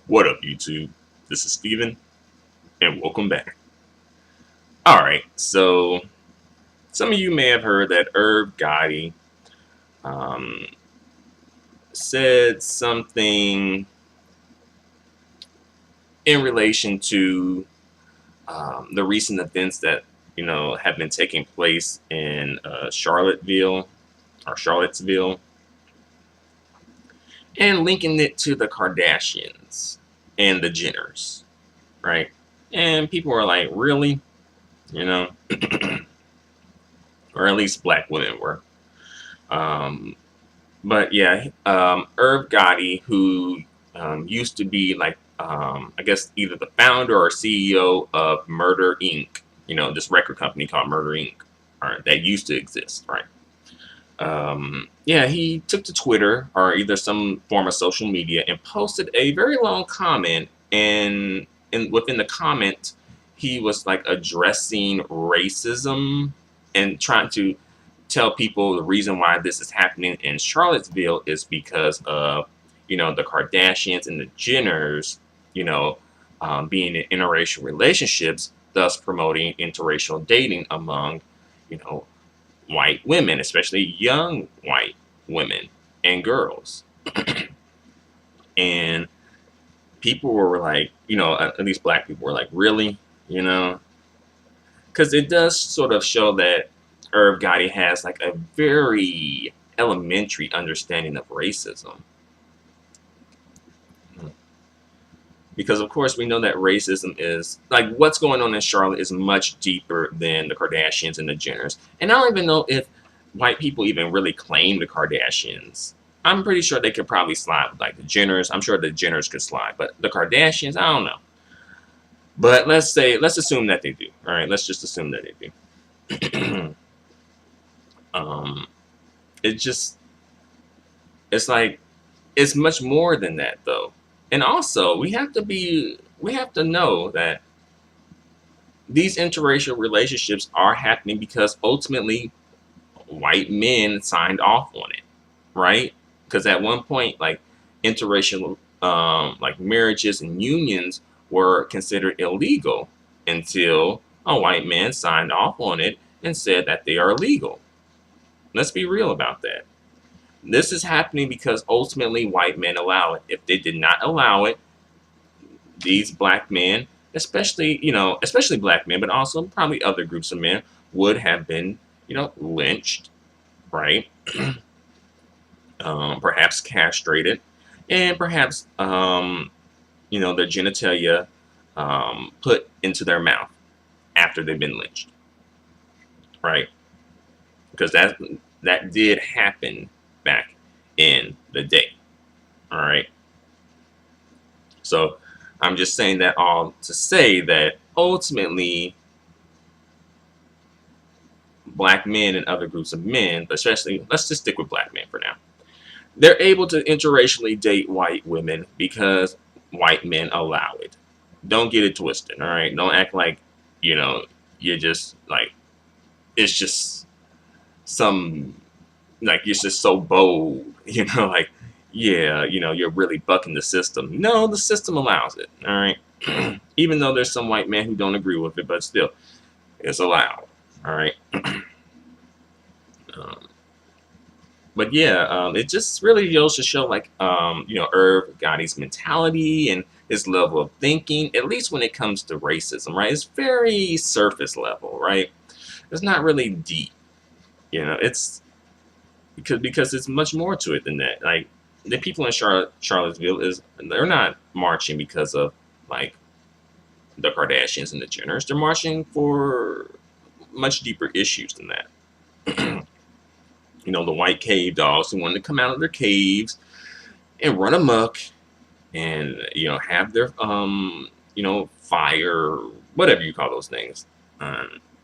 What up, YouTube? This is Steven, and welcome back. Alright, so some of you may have heard that Irv Gotti um, said something in relation to the recent events that, have been taking place in Charlottesville, and linking it to the Kardashians and the Jenners, right? And people were like, really? You know, or at least black women were. Um, but yeah, Irv Gotti, who used to be like, I guess either the founder or CEO of Murder Inc., this record company called Murder Inc., right, that used to exist, right? Yeah, he took to Twitter or either some form of social media and posted a very long comment. And within the comment, he was like addressing racism and trying to tell people the reason why this is happening in Charlottesville is because of, the Kardashians and the Jenners, being in interracial relationships, thus promoting interracial dating among, you know, white women, especially young white women and girls. And people were like, at least black people were like, really? You know, because it does sort of show that Irv Gotti has like a very elementary understanding of racism. Because of course we know that racism is like what's going on in Charlotte is much deeper than the Kardashians and the Jenners. And I don't even know if white people even really claim the Kardashians. I'm pretty sure they could probably slide with like the Jenners. I'm sure the Jenners could slide, but the Kardashians, I don't know. But let's assume that they do. All right, let's just assume that they do. um, it just it's like it's much more than that though. And also, we have to know that these interracial relationships are happening because ultimately white men signed off on it, right? Because at one point, like interracial, like marriages and unions were considered illegal until a white man signed off on it and said that they are legal. Let's be real about that. This is happening because ultimately white men allow it. If they did not allow it, these black men, especially black men, but also probably other groups of men, would have been, lynched, right? Perhaps castrated, and perhaps, their genitalia put into their mouth after they've been lynched, right? Because that did happen back in the day, all right? So I'm just saying that all to say that ultimately black men and other groups of men, but especially let's just stick with black men for now. They're able to interracially date white women because white men allow it. Don't get it twisted, all right? Don't act like, you're just like it's just some like you're just so bold, like yeah, you're really bucking the system. No, the system allows it, all right? Even though there's some white men who don't agree with it, but still, it's allowed, all right? um, but yeah, it just really goes to show, like, Irv Gotti's mentality and his level of thinking, at least when it comes to racism, right? It's very surface level, right? It's not really deep, it's because it's much more to it than that. Like, the people in Charlottesville they're not marching because of like the Kardashians and the Jenners. They're marching for much deeper issues than that. The white cave dogs who wanted to come out of their caves and run amok and have their fire, whatever you call those things,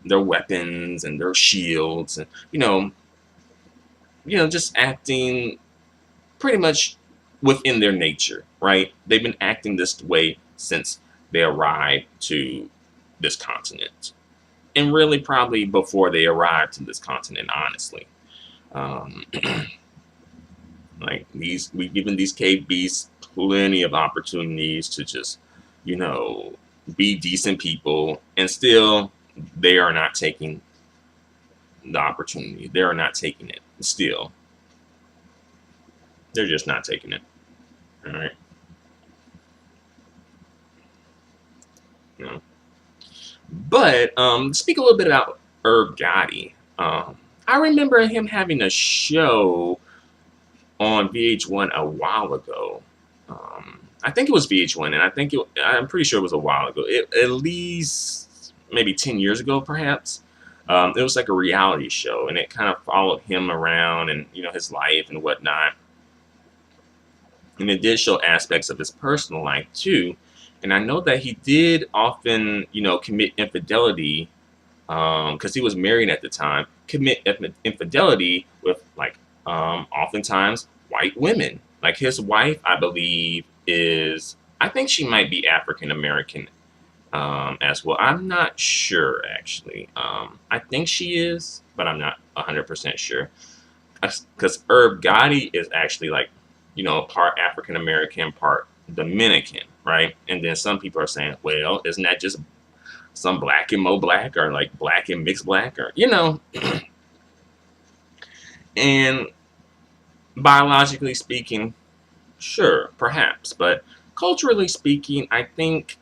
their weapons and their shields, and just acting pretty much within their nature, right? They've been acting this way since they arrived to this continent, and really probably before they arrived to this continent, honestly. Um, like we've given these cave beasts plenty of opportunities to just, you know, be decent people, and still they are not taking the opportunity. They are not taking it. Still, they're just not taking it. All right. You know. But speak a little bit about Irv Gotti. I remember him having a show on VH1 a while ago. I think it was VH1, and I'm pretty sure it was a while ago. At least maybe 10 years ago, perhaps. It was like a reality show, and it kind of followed him around and, you know, his life and whatnot. And it did show aspects of his personal life too. And I know that he did often, you know, commit infidelity, because he was married at the time. Commit infidelity with, like, oftentimes white women. Like, his wife, I believe, I think she might be African American, as well. I'm not sure, actually. I think she is, but I'm not 100% sure. Because Irv Gotti is actually, like, you know, part African American, part Dominican, right? And then some people are saying, well, isn't that just some black and mo black, or like black and mixed black, or, you know? And biologically speaking, sure, perhaps, but culturally speaking, I think,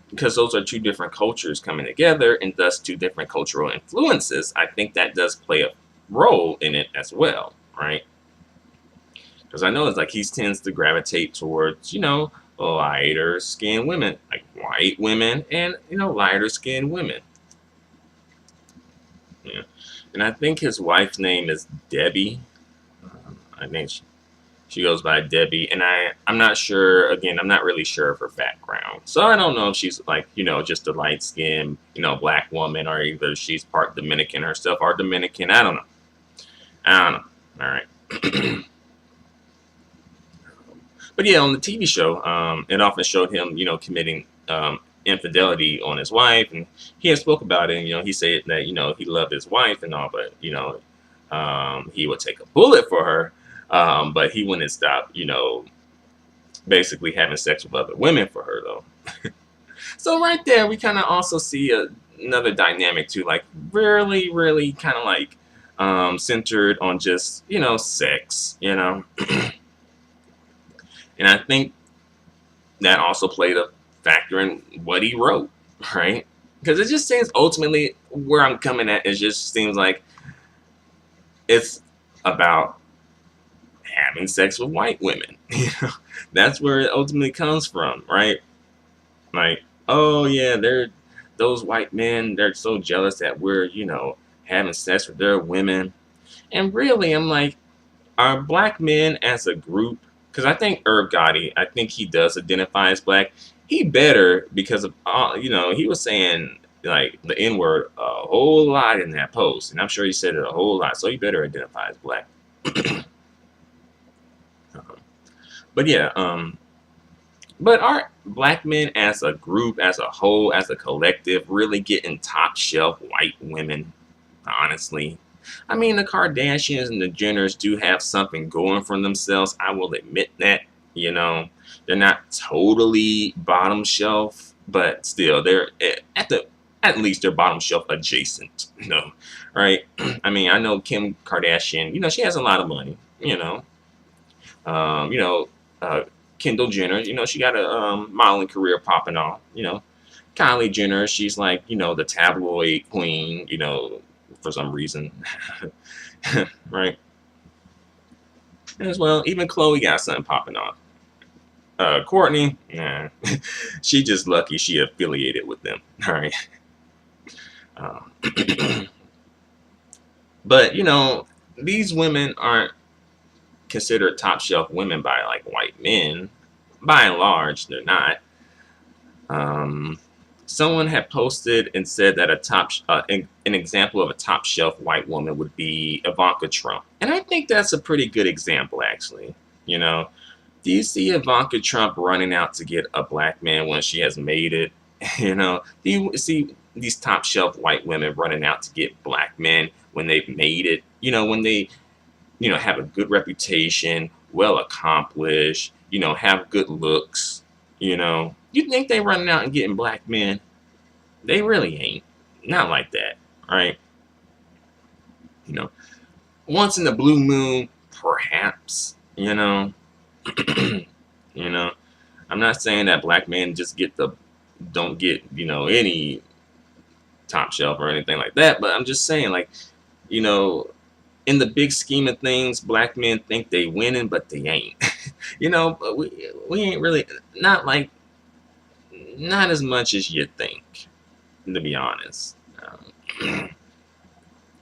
because those are two different cultures coming together and thus two different cultural influences, I think that does play a role in it as well, right? Because I know it's like he tends to gravitate towards, you know, lighter skinned women, like white women, and, you know, lighter skinned women. Yeah. And I think his wife's name is Debbie. I think she goes by Debbie, and I'm not sure. Again, I'm not really sure of her background, so I don't know if she's, like, you know, just a light skinned, you know, black woman, or either she's part Dominican herself or Dominican. I don't know. All right. But yeah, on the TV show, it often showed him, you know, committing infidelity on his wife, and he had spoke about it. And, you know, he said that, you know, he loved his wife and all, but, you know, he would take a bullet for her, but he wouldn't stop, you know, basically having sex with other women for her, though. So right there, we kind of also see another dynamic too, like really, really kind of like centered on just, you know, sex, you know. And I think that also played a factor in what he wrote, right? Because it just seems ultimately where I'm coming at, it just seems like it's about having sex with white women. You know, that's where it ultimately comes from, right? Like, oh yeah, those white men, they're so jealous that we're, you know, having sex with their women. And really, I'm like, are black men as a group, because I think Irv Gotti, I think he does identify as black. He better, because of, you know, he was saying, like, the N-word a whole lot in that post, and I'm sure he said it a whole lot, so he better identify as black. But yeah, but are black men as a group, as a whole, as a collective, really getting top shelf white women? Honestly, I mean, the Kardashians and the Jenners do have something going for themselves. I will admit that. You know, they're not totally bottom shelf, but still, they're at least they're bottom shelf adjacent. You know, right? I mean, I know Kim Kardashian. You know, she has a lot of money. You know, you know, Kendall Jenner. You know, she got a modeling career popping off. You know, Kylie Jenner. She's like, you know, the tabloid queen. You know, for some reason, right? As well, even Chloe got something popping off. Courtney, nah, she just lucky she affiliated with them. All right. But, you know, these women aren't considered top shelf women by, like, white men. By and large, they're not. Someone had posted and said that an example of a top shelf white woman would be Ivanka Trump. And I think that's a pretty good example, actually. You know, do you see Ivanka Trump running out to get a black man when she has made it? You know, do you see these top shelf white women running out to get black men when they've made it? You know, when they, you know, have a good reputation, well accomplished, have good looks. You think they running out and getting black men? They really ain't. Not like that, right? You know, once in the blue moon, perhaps. You know. I'm not saying that black men don't get any top shelf or anything like that, but I'm just saying, like, you know, in the big scheme of things, black men think they winning, but they ain't. But we ain't really not as much as you think, to be honest.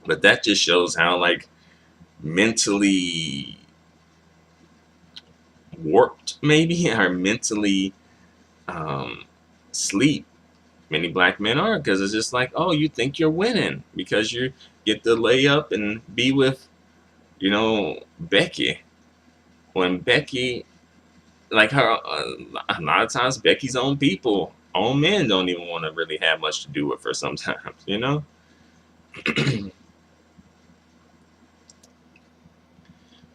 But that just shows how like mentally warped maybe or mentally sleep many black men are, because it's just like, oh, you think you're winning because you get to lay up and be with Becky, when Becky, like her, a lot of times Becky's own men don't even want to really have much to do with her sometimes.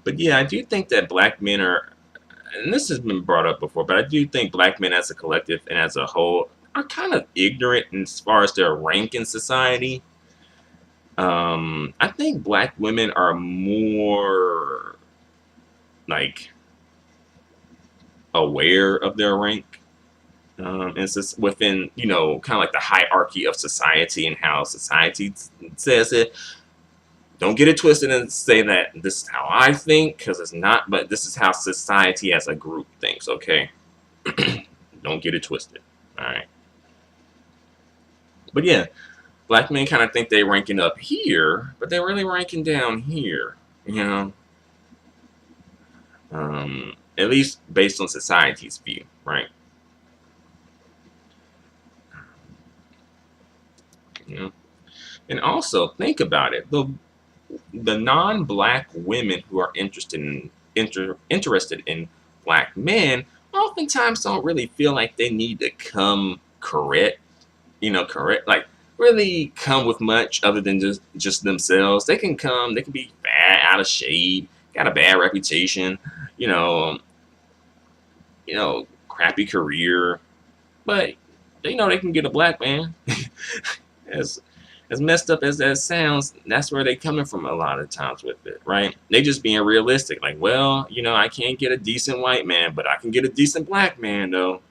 But yeah, I do think that black men are, and this has been brought up before, but I do think black men as a collective and as a whole are kind of ignorant as far as their rank in society. I think black women are more like aware of their rank, and within kind of like the hierarchy of society and how society says it. Don't get it twisted and say that this is how I think, because it's not, but this is how society as a group thinks, okay? Don't get it twisted, all right? But yeah, black men kind of think they're ranking up here, but they're really ranking down here, at least based on society's view, right? And also, think about it. The non-black women who are interested in black men oftentimes don't really feel like they need to come correct, like really come with much other than just themselves. They can be bad, out of shape, got a bad reputation, crappy career, but they know they can get a black man. As messed up as that sounds, that's where they coming from a lot of times with it, right? They just being realistic, like, well, I can't get a decent white man, but I can get a decent black man, though.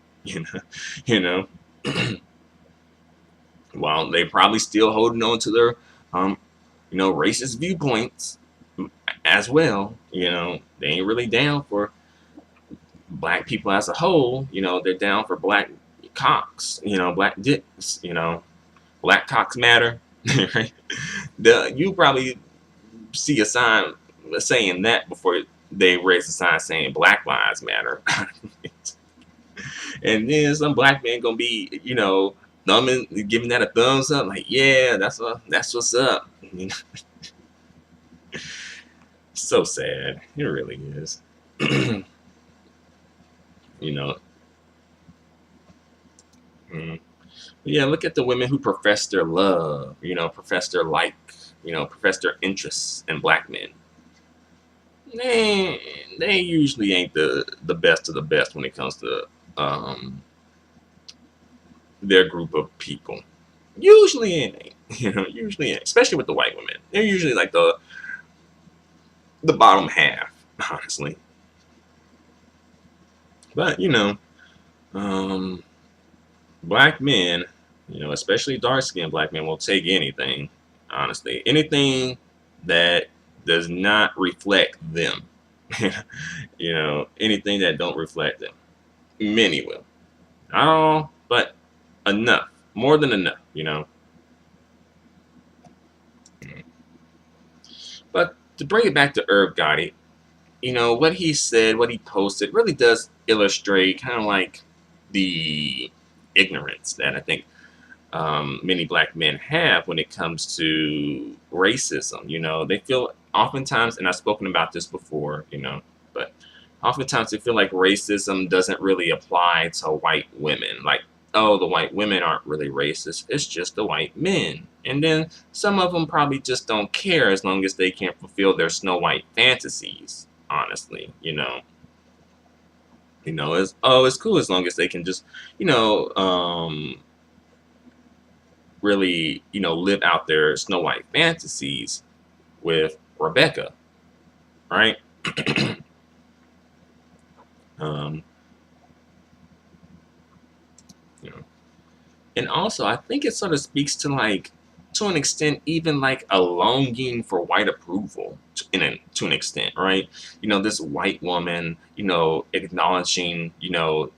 While they probably still holding on to their, racist viewpoints as well. They ain't really down for black people as a whole. They're down for black cocks, black dicks, black cocks matter. Right? You probably see a sign saying that before they raise a sign saying Black Lives Matter. And then some black man gonna be, thumbing, giving that a thumbs up, like, yeah, that's what's up. So sad. It really is. Yeah, look at the women who profess their love, profess their like, profess their interests in black men. They usually ain't the best of the best when it comes to their group of people. Usually ain't, usually ain't, especially with the white women. They're usually like the bottom half, honestly. But black men, especially dark-skinned black men, will take anything, honestly. Anything that does not reflect them. Anything that don't reflect them. Many will. Not all, but enough. More than enough, But to bring it back to Irv Gotti, what he said, what he posted, really does illustrate kind of like the ignorance that I think many black men have when it comes to racism. They feel oftentimes, and I've spoken about this before, but oftentimes they feel like racism doesn't really apply to white women. Like, oh, the white women aren't really racist. It's just the white men. And then some of them probably just don't care as long as they can fulfill their Snow White fantasies, honestly, You know, it's cool as long as they can just, you know, really, you know, live out their Snow White fantasies with Rebecca, right? um, you know, and also I think it sort of speaks to like, to an extent, even like a longing for white approval to an extent, right? You know, this white woman, you know, acknowledging, you know,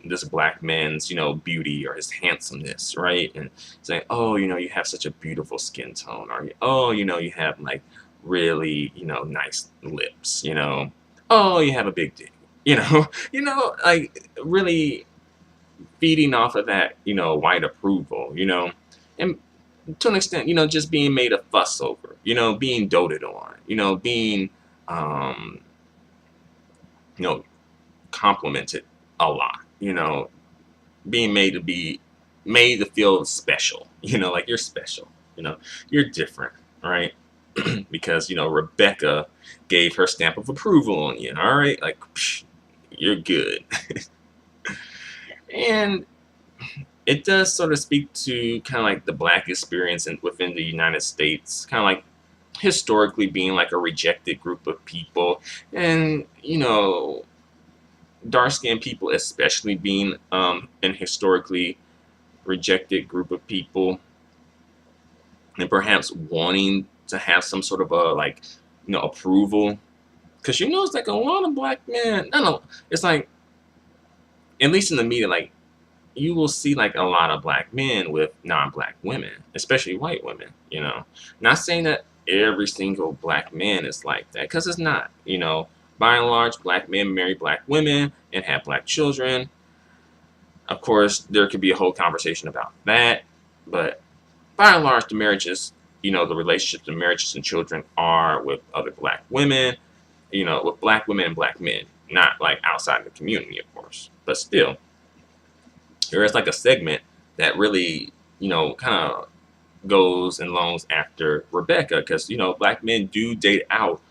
this black man's, you know, beauty or his handsomeness, right? And saying, oh, you know, you have such a beautiful skin tone, or oh, you know, you have like really, you know, nice lips, you know, oh, you have a big dick, you know, you know, like really feeding off of that, you know, white approval, you know, and to an extent, you know, just being made a fuss over, you know, being doted on, you know, being, um, you know, complimented a lot, you know, being made to feel special, you know, like you're special, you know, you're different, right? Because, you know, Rebecca gave her stamp of approval on you, all right? Like, psh, you're good. And it does sort of speak to kind of like the black experience within the United States, kind of like historically being like a rejected group of people. And, you know, dark skinned people, especially being an historically rejected group of people, and perhaps wanting to have some sort of a like, you know, approval. Because you know, it's like a lot of black men. I don't know. It's like, at least in the media, like you will see like a lot of black men with non-black women, especially white women. You know, not saying that every single black man is like that, because it's not. You know, by and large, black men marry black women and have black children. Of course, there could be a whole conversation about that, but by and large, the marriages, you know, the relationships and marriages and children are with other black women, you know, with black women and black men, not like outside the community, of course. But still, there is like a segment that really, you know, kind of goes and longs after Rebecca, because, you know, black men do date out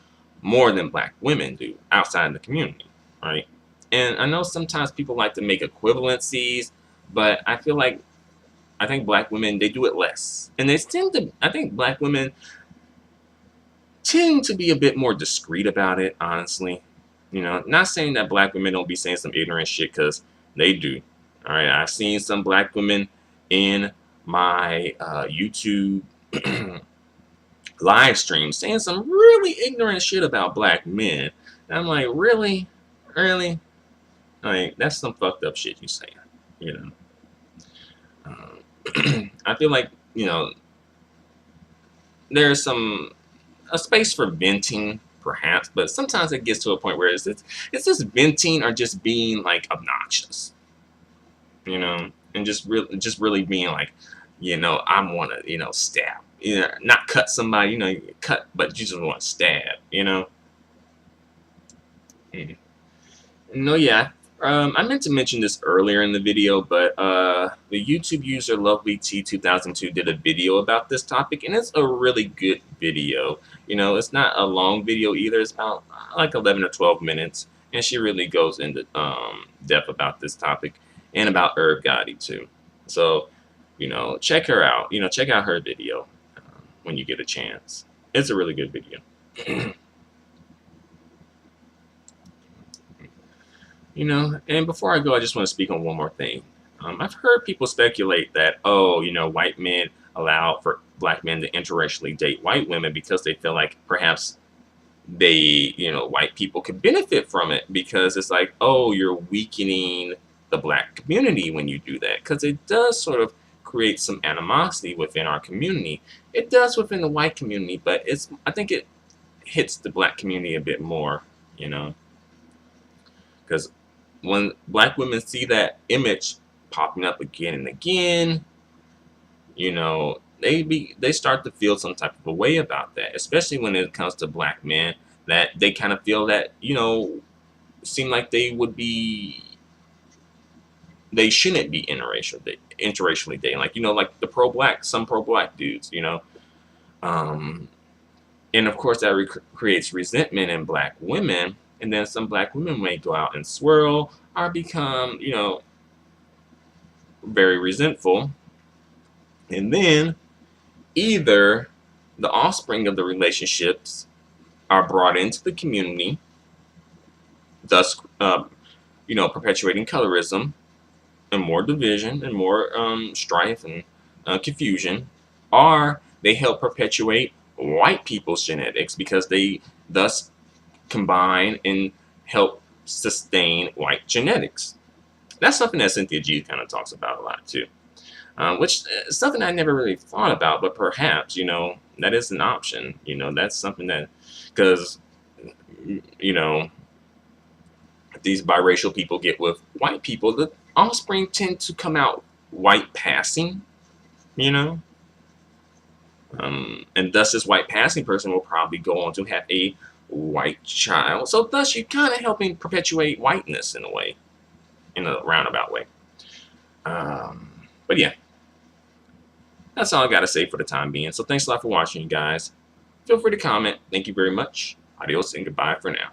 more than black women do outside the community, right? And I know sometimes people like to make equivalencies, but I think black women, they do it less, and they tend to. I think black women tend to be a bit more discreet about it. Honestly, you know, not saying that black women don't be saying some ignorant shit, because they do. All right, I've seen some black women in my YouTube live stream saying some really ignorant shit about black men. And I'm like, really, really, like that's some fucked up shit you saying, you know. I feel like, you know, there's a space for venting perhaps, but sometimes it gets to a point where it's just venting or just being like obnoxious, you know, and just really being like, you know, I want to, you know, stab, you know, not cut somebody, you know, you cut, but you just want to stab, you know. Mm. No, yeah. I meant to mention this earlier in the video, but the YouTube user LovelyT2002 did a video about this topic, and it's a really good video. You know, it's not a long video either. It's about like 11 or 12 minutes, and she really goes into depth about this topic and about Irv Gotti too. So, you know, check her out. You know, check out her video when you get a chance. It's a really good video. You know, and before I go, I just want to speak on one more thing. I've heard people speculate that, oh, you know, white men allow for black men to interracially date white women because they feel like perhaps they, you know, white people could benefit from it, because it's like, oh, you're weakening the black community when you do that, because it does sort of create some animosity within our community. It does within the white community, but I think it hits the black community a bit more, you know, because when black women see that image popping up again and again, you know, they start to feel some type of a way about that, especially when it comes to black men, that they kind of feel that, you know, seem like they shouldn't be interracially dating, like, you know, like some pro-black dudes, you know. And of course that creates resentment in black women, and then some black women may go out and swirl or become, you know, very resentful, and then either the offspring of the relationships are brought into the community, thus, you know, perpetuating colorism and more division and more strife and confusion, or they help perpetuate white people's genetics because they thus combine and help sustain white genetics. That's something that Cynthia G kind of talks about a lot too, which is something I never really thought about, but perhaps, you know, that is an option. You know, that's something that, because, you know, these biracial people get with white people, the offspring tend to come out white passing, you know, and thus this white passing person will probably go on to have a white child. So thus you're kind of helping perpetuate whiteness in a way, in a roundabout way. But yeah, that's all I got to say for the time being. So thanks a lot for watching, you guys. Feel free to comment. Thank you very much. Adios and goodbye for now.